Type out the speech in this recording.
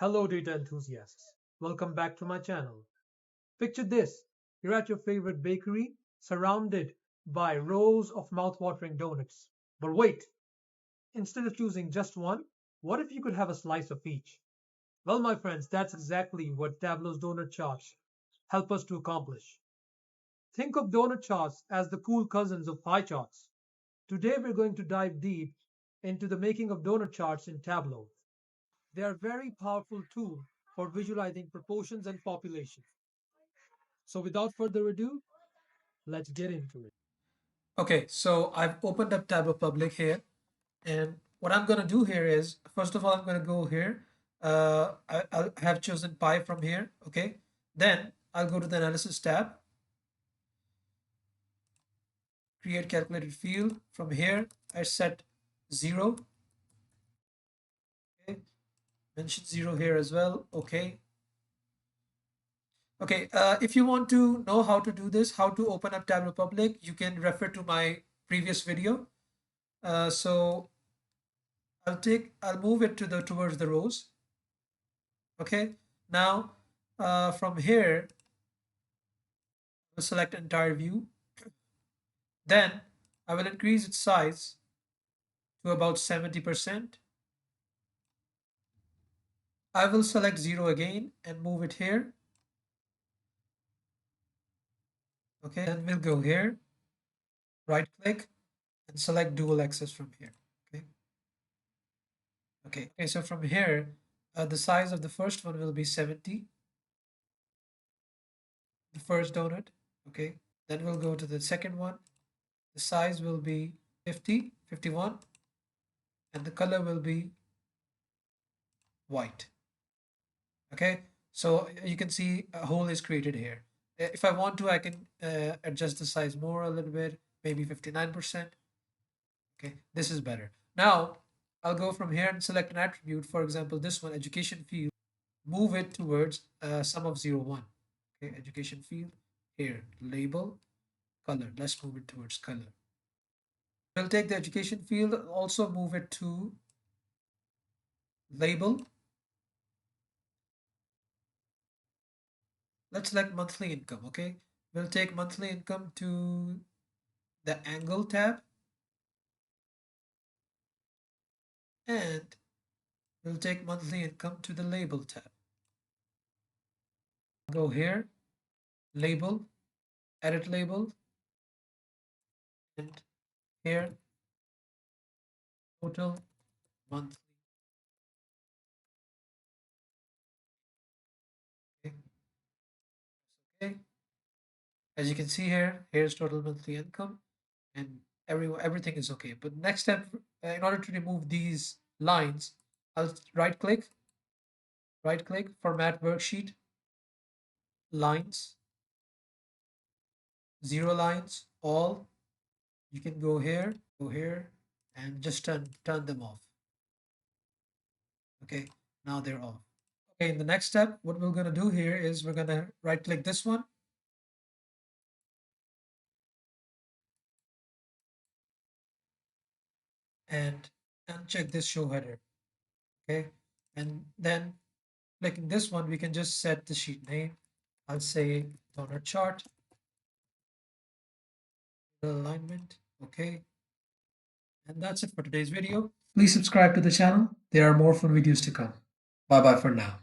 Hello, data enthusiasts. Welcome back to my channel. Picture this, you're at your favorite bakery, surrounded by rows of mouth-watering donuts. But wait, instead of choosing just one, what if you could have a slice of each? Well, my friends, that's exactly what Tableau's donut charts help us to accomplish. Think of donut charts as the cool cousins of pie charts. Today, we're going to dive deep into the making of donut charts in Tableau. They are a very powerful tool for visualizing proportions and population. So without further ado, let's get into it. Okay, so I've opened up Tableau Public here, and what I'm going to do here is, first of all, I'm going to go here. I'll have chosen pi from here, okay? Then I'll go to the Analysis tab, create calculated field. From here, I set 0, okay? Mention 0 here as well, okay? Okay, if you want to know how to do this, how to open up Tableau Public, you can refer to my previous video. So I'll move it towards the rows. Okay, now from here, we'll select entire view. Then I will increase its size to about 70%. I will select 0 again and move it here. Okay, then we'll go here, right click, and select dual axis from here. Okay, okay, so from here, the size of the first one will be 70, the first donut. Okay, then we'll go to the second one. The size will be 50, 51, and the color will be white. Okay, so you can see a hole is created here. If I want to, I can adjust the size more a little bit, maybe 59%. Okay, this is better. Now I'll go from here and select an attribute. For example, this one, education field, move it towards sum of 0, 1. Okay, education field here, label, color. Let's move it towards color. We'll take the education field, also move it to label. Let's select monthly income. Okay, we'll take monthly income to the angle tab, and we'll take monthly income to the label tab. Go here, label, edit label, and here, total monthly. Okay. Okay. As you can see here, here's total monthly income, and everything is okay. But next step, in order to remove these lines, I'll right click, format worksheet, lines, 0 lines, all. You can go here, and just turn them off. Okay, now they're off. Okay, in the next step, what we're going to do here is we're going to right click this one, and uncheck this show header. Okay, and then clicking this one, we can just set the sheet name. I'll say donut chart, the alignment. Okay, and that's it for today's video. Please subscribe to the channel. There are more fun videos to come. Bye bye for now.